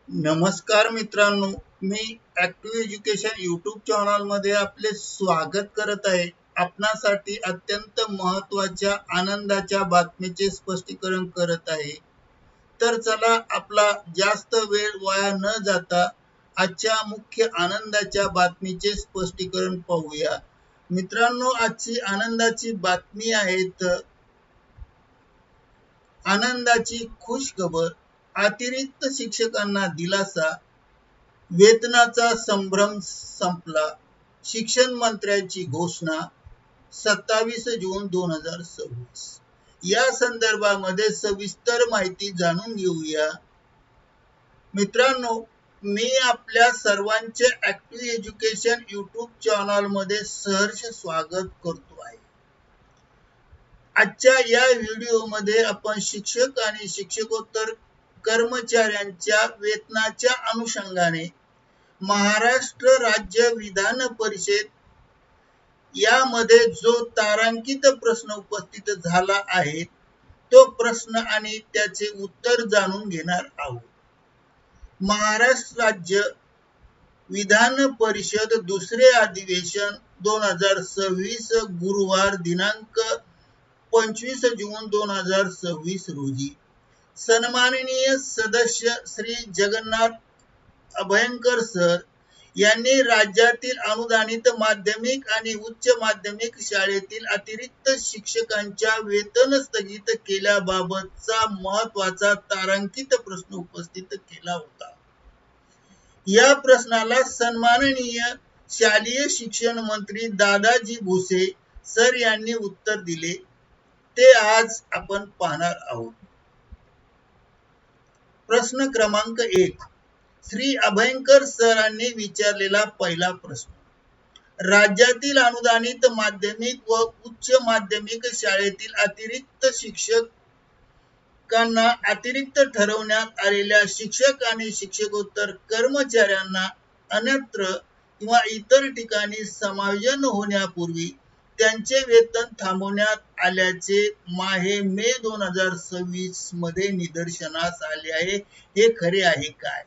नमस्कार मित्रांनो, मी active education YouTube चॅनलमध्ये आपले स्वागत करत आहे. आपणासाठी अत्यंत महत्त्वाच्या आनंदाच्या बातमीचे स्पष्टीकरण करत आहे. तर चला आपला जास्त वेळ वाया न जाता आजच्या मुख्य आनंदाच्या बातमीचे स्पष्टीकरण पाहूया. मित्रांनो, आजची आनंदाची बातमी आहे आनंदाची खुशखबर. अतिरिक्त शिक्षकांना दिलासा, वेतनाचा संभ्रम संपला. शिक्षण मंत्र्यांची घोषणा 27 जून 2026. या संदर्भामध्ये सविस्तर माहिती जाणून घेऊया. मित्रांनो, मी आपल्या सर्वांचे ॲक्टिव्ह एज्युकेशन यूट्यूब चॅनलमध्ये सहर्ष स्वागत करतो आहे. आजच्या या व्हिडिओमध्ये आपण शिक्षक आणि शिक्षकोत्तर कर्मचाऱ्यांच्या वेतनाच्या अनुषंगाने महाराष्ट्र राज्य विधान परिषद यामध्ये जो तारांकित प्रश्न उपस्थित झाला आहे तो प्रश्न आणि त्याचे उत्तर जाणून घेणार आहोत. महाराष्ट्र राज्य विधान परिषद दुसरे अधिवेशन 2026 गुरुवार दिनांक 25 जून 2026 रोजी सन्माननीय सदस्य श्री जगन्नाथ अभयंकर सर यांनी राज्यातील अनुदानित माध्यमिक आणि उच्च माध्यमिक शाळेतील अतिरिक्त शिक्षकांच्या वेतन स्थगित केल्याबाबतचा महत्त्वाचा तारांकित प्रश्न उपस्थित केला होता. या प्रश्नाला सन्माननीय शालेय शिक्षण मंत्री दादाजी भुसे सर यांनी उत्तर दिले. ते आज आपण पाहणार आहोत. प्रश्न क्रमांक 1. श्री अभयंकर सरांनी विचारलेला पहिला प्रश्न. राज्यातील अनुदानित माध्यमिक व उच्च माध्यमिक शाळेतील अतिरिक्त शिक्षकांना अतिरिक्त ठरवण्यात आलेल्या शिक्षक आणि शिक्षकोत्तर कर्मचाऱ्यांना अन्यत्र किंवा इतर ठिकाणी समायोजन होण्यापूर्वी त्यांचे वेतन थांबवण्यात आल्याचे मे 2026 मध्ये निदर्शनास आले आहे. हे खरे आहे काय?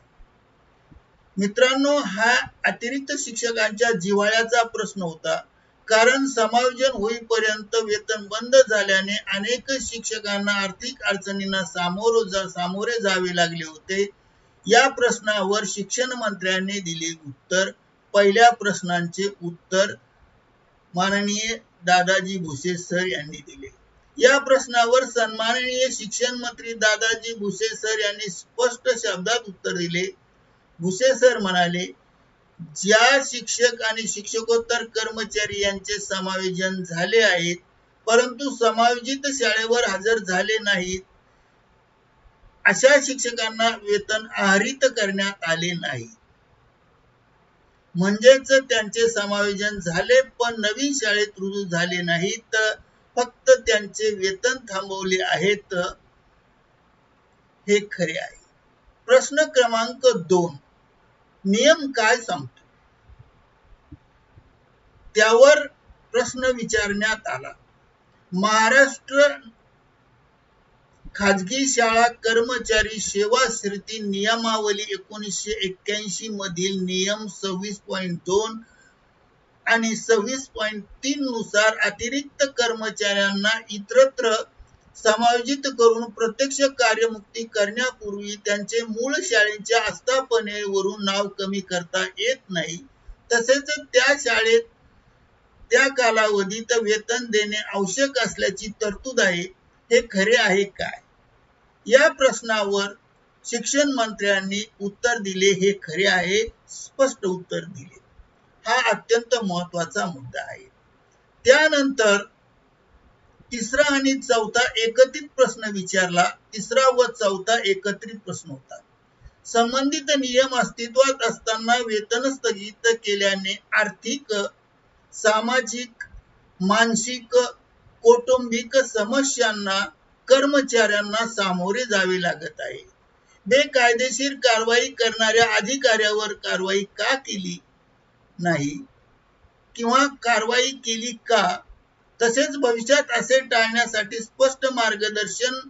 मित्रांनो, हा अतिरिक्त शिक्षकांच्या जिव्हाळ्याचा प्रश्न होता. कारण समायोजन होईपर्यंत वेतन बंद झाल्याने अनेक शिक्षकांना आर्थिक अडचणींना सामोरे जावे लागले होते. या प्रश्नावर शिक्षण मंत्र्यांनी दिले उत्तर. पहिल्या प्रश्नाचे उत्तर माननीय दादाजी भुसे सर यांनी दिले. या प्रश्नावर सन्माननीय शिक्षण मंत्री दादाजी भुसे सर यांनी स्पष्ट शब्दात उत्तर दिले. भुसे सर म्हणाले, ज्या शिक्षक आणि शिक्षकोत्तर कर्मचारी यांचे समायोजन झाले आहेत परंतु समायोजित शाळेवर हजर झाले नाहीत अशा शिक्षकांना वेतन आहरित करण्यात आले नाही. म्हणजेच त्यांचे समायोजन झाले पण नवीन शाळेत रुजू झाले नाही, तर फक्त त्यांचे वेतन थांबवले आहेत. हे खरे आहे. प्रश्न क्रमांक 2. नियम काय सांगतो? त्यावर प्रश्न विचारण्यात आला. महाराष्ट्र खाजगी शाळा कर्मचारी सेवा स्थिती नियमावली 1981 मधील नियम 26.2 आणि 26.3 नुसार अतिरिक्त कर्मचाऱ्यांना इतरत्र समायोजित करून प्रत्यक्ष कार्यमुक्ती करण्यापूर्वी त्यांचे मूळ शाळेच्या आस्थापनेवरून नाव कमी करता येत नाही. तसेच त्या शाळेत त्या कालावधीत वेतन देणे आवश्यक असल्याची तरतूद आहे. हे खरे आहे काय? या प्रश्नावर शिक्षण मंत्र्यांनी उत्तर दिले. हे खरे आहे. स्पष्ट उत्तर दिले. हा अत्यंत महत्त्वाचा मुद्दा आहे. त्यानंतर तिसरा आणि चौथा एकत्रित प्रश्न विचारला. तिसरा व चौथा एकत्रित प्रश्न होता. संबंधित नियम अस्तित्वात असताना वेतन स्थगित केल्याने आर्थिक, सामाजिक, मानसिक, कौटुंबिक समस्यांना कर्मचाऱ्यांना सामोरे जावे लागत आहे. बेकायदेशीर कारवाई करणाऱ्या अधिकाऱ्यावर कारवाई का केली नाही किंवा कारवाई केली का? तसेच भविष्यात असे टाळण्यासाठी स्पष्ट मार्गदर्शन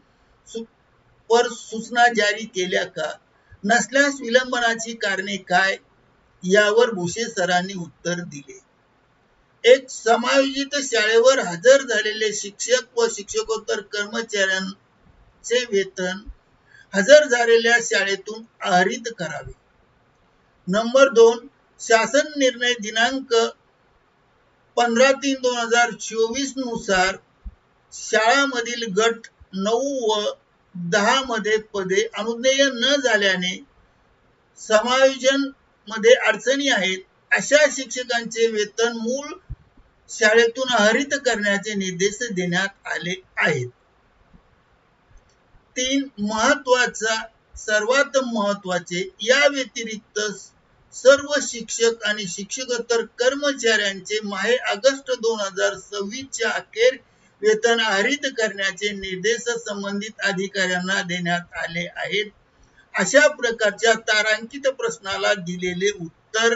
वर सूचना जारी केल्या का? नसल्यास विलंबनाची कारणे काय, यावर भुसे सरांनी उत्तर दिले. एक, समायोजित शाळेवर हजर झालेले शिक्षक व शिक्षकोत्तर कर्मचाऱ्यांचे वेतन हजर झालेल्या शाळेतून आहरित करावे. नंबर 2, शासन निर्णय दिनांक 15/3/2024 नुसार शाळांमधील गट 9 व 10 मध्ये पदे अनुज्ञेय न झाल्याने समायोजन मध्ये अडचणी आहेत, अशा शिक्षकांचे वेतन मूळ शाळेतून आहरित करण्याचे निर्देश देण्यात आले आहेत. 3, सर्वात महत्वाचे, या व्यतिरिक्त सर्व शिक्षक आणि शिक्षकोत्तर कर्मचाऱ्यांचे माहे ऑगस्ट 2026 च्या अखेर वेतन आहरित करण्याचे निर्देश संबंधित अधिकाऱ्यांना देण्यात आले आहेत. अशा प्रकारच्या तारांकित प्रश्नाला दिलेले उत्तर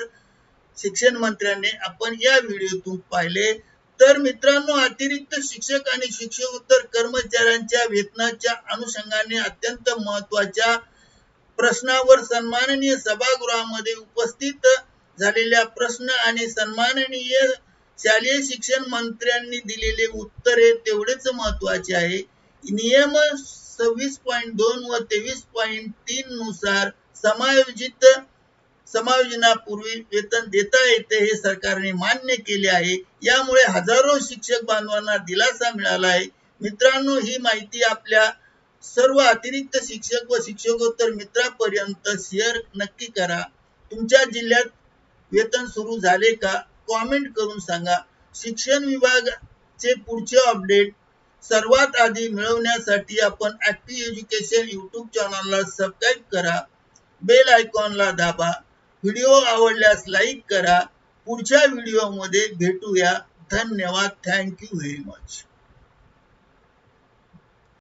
शिक्षण मंत्र्यांनी आपण या व्हिडिओतून पाहिले. तर मित्रांनो, अतिरिक्त शिक्षक आणि शिक्षकोत्तर कर्मचाऱ्यांच्या वेतनाच्या अनुषंगाने अत्यंत महत्वाच्या प्रश्नावर सन्माननीय सभागृहामध्ये उपस्थित झालेल्या प्रश्न आणि सन्माननीय शालेय शिक्षण मंत्र्यांनी दिलेले उत्तरे तेवढेच महत्वाचे आहे. नियम 26.2 व 23.3 नुसार समायोजनापूर्वी वेतन देता येते हे सरकारने मान्य केले आहे. यामुळे हजारो शिक्षक बांधवांना दिलासा मिळाला आहे. मित्रांनो, ही माहिती आपल्या सर्व अतिरिक्त शिक्षक व शिक्षकोत्तर मित्रांपर्यंत शेअर नक्की करा. तुमच्या जिल्ह्यात वेतन सुरू झाले का, कॉमेंट करून सांगा. शिक्षण विभागाचे पुढचे अपडेट सर्वात आधी मिळवण्यासाठी आपण ऍक्टिव्ह एज्युकेशन यूट्यूब चॅनलला सबस्क्राईब करा, बेल आयकॉनला दाबा. व्हिडिओ आवडल्यास लाईक करा. पुढच्या व्हिडिओमध्ये भेटूया. धन्यवाद. Thank you very much.